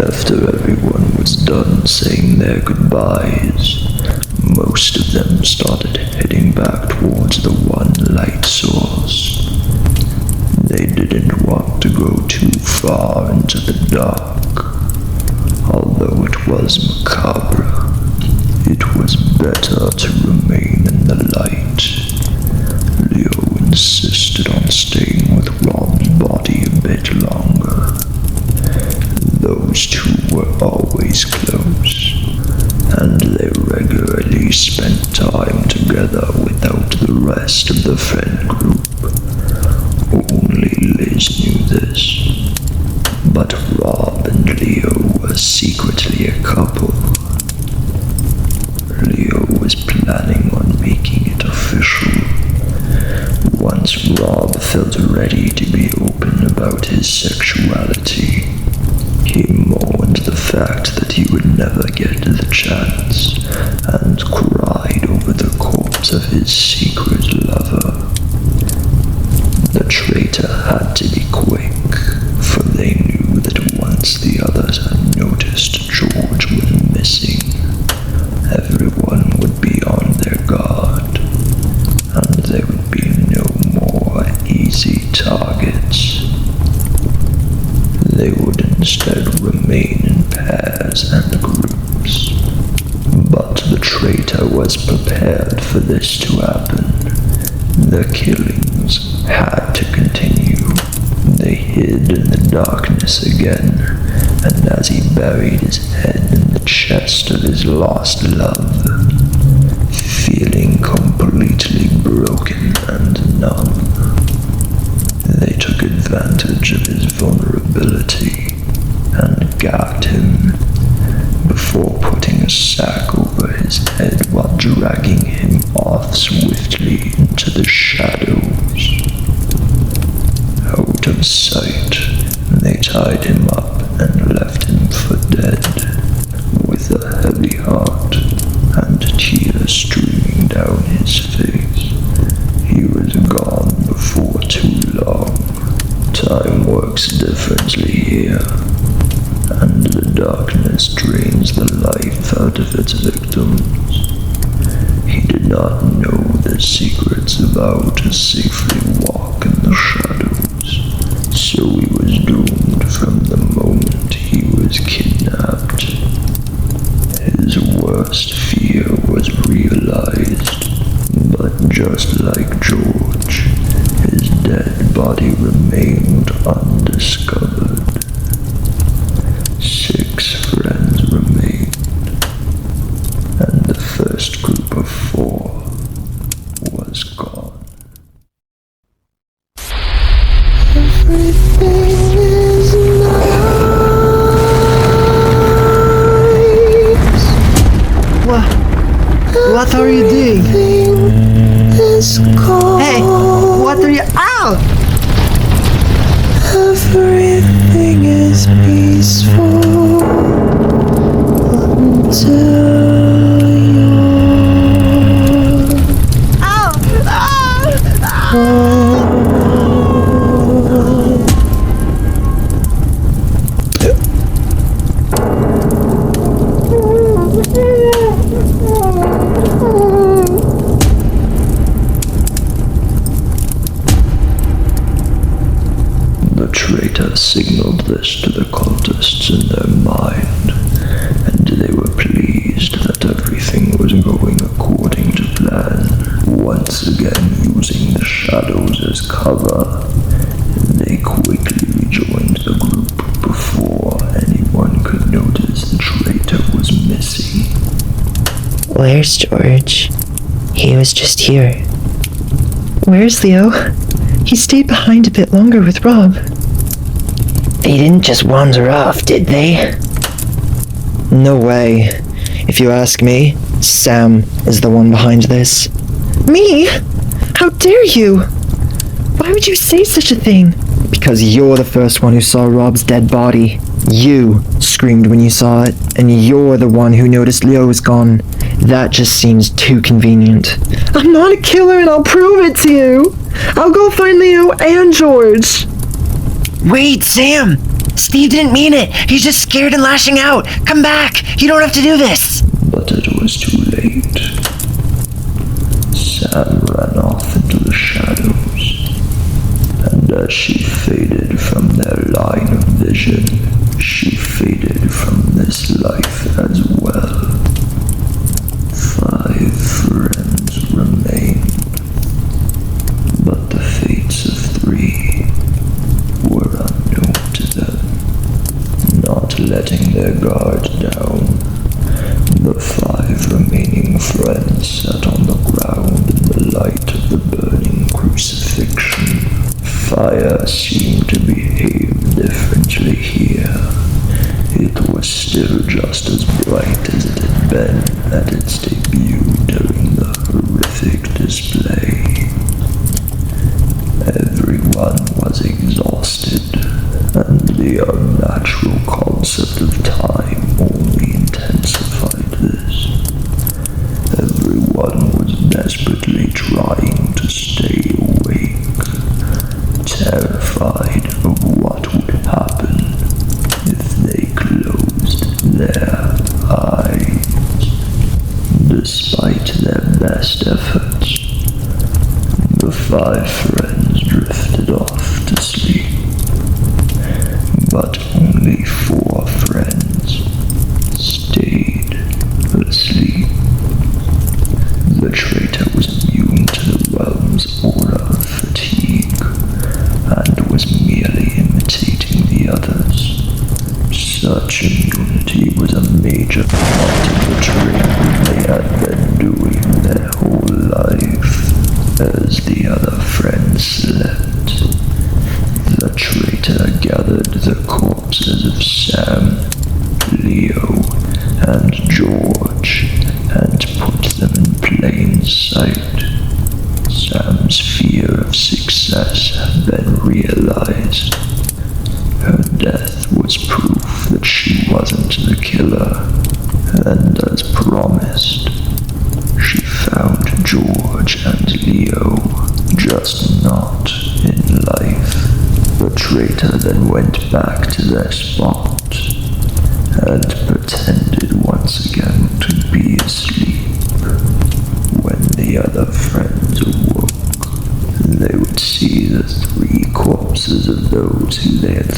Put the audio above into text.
After everyone was done saying their goodbyes, most of them started heading back towards the one light source. They didn't want to go too far into the dark. Although it was macabre, it was better to remain in the light. Leo insisted on staying with Rob's body a bit longer. Those two were always close, and they regularly spent time together without the rest of the friend group. Only Liz knew this, but Rob and Leo were secretly a couple. Leo was planning on making it official. Once Rob felt ready to be open about his sexuality, he mourned the fact that he would never get the chance and cried over the corpse of his secret lover. The traitor had to be quick, for they knew that once the others had noticed George was missing, everyone would be on their guard, and there would be no more easy targets. They would instead remain in pairs and groups. But the traitor was prepared for this to happen. The killings had to continue. They hid in the darkness again, and as he buried his head in the chest of his lost love, feeling completely broken and numb, they took advantage of his vulnerability and gagged him before putting a sack over his head while dragging him off swiftly into the shadows. Out of sight, they tied him up and left him for dead, with a heavy heart and tears streaming down his face. He was gone before too long. Time works differently here, and the darkness drains the life out of its victims. He did not know the secrets of how to safely walk in the shadows, so he was doomed from the moment he was kidnapped. His worst fear was realized, but just like George, his dead body remained undiscovered. 6 friends remained, and the first group of 4 was gone. Everything is nice. What are you doing? Everything is gone. Hey, what are you? Ow! Everything is peaceful until you're Ow! Ah! The traitor signaled this to the cultists in their mind, and they were pleased that everything was going according to plan. Once again using the shadows as cover, they quickly rejoined the group before anyone could notice the traitor was missing. Where's George? He was just here. Where's Leo? He stayed behind a bit longer with Rob. They didn't just wander off, did they? No way. If you ask me, Sam is the one behind this. Me? How dare you? Why would you say such a thing? Because you're the first one who saw Rob's dead body. You screamed when you saw it, and you're the one who noticed Leo was gone. That just seems too convenient. I'm not a killer, and I'll prove it to you. I'll go find Leo and George. Wait, Sam! Steve didn't mean it! He's just scared and lashing out! Come back! You don't have to do this! But it was too late. Sam ran off into the shadows, and as she faded from their line of vision, she faded from this life as well. 5 friends remained, but the fates of 3 were unknown to them. Not letting their guard down, the 5 remaining friends sat on the ground in the light of the burning crucifixion. Fire seemed to behave differently here. It was still just as bright as it had been at its debut during the horrific display. Everyone was exhausted, and the unnatural concept of time only intensified this. Everyone was desperately trying to stay awake, terrified of what would happen if they closed their eyes. Despite their best efforts, the 5 friends drifted off to sleep. But only 4 friends stayed asleep. The traitor was immune to the realm's aura of fatigue, and was merely imitating the others. Such immunity was a major part of the training they had been doing their whole life. As the other friends slept, the traitor gathered the corpses of Sam, Leo, and George and put them in plain sight. Sam's fear of success had been realized. Her death was proof that she wasn't the killer, and as promised, she found George and Leo, just not in life. The traitor then went back to their spot and pretended once again to be asleep. When the other friends awoke, they would see the 3 corpses of those who they had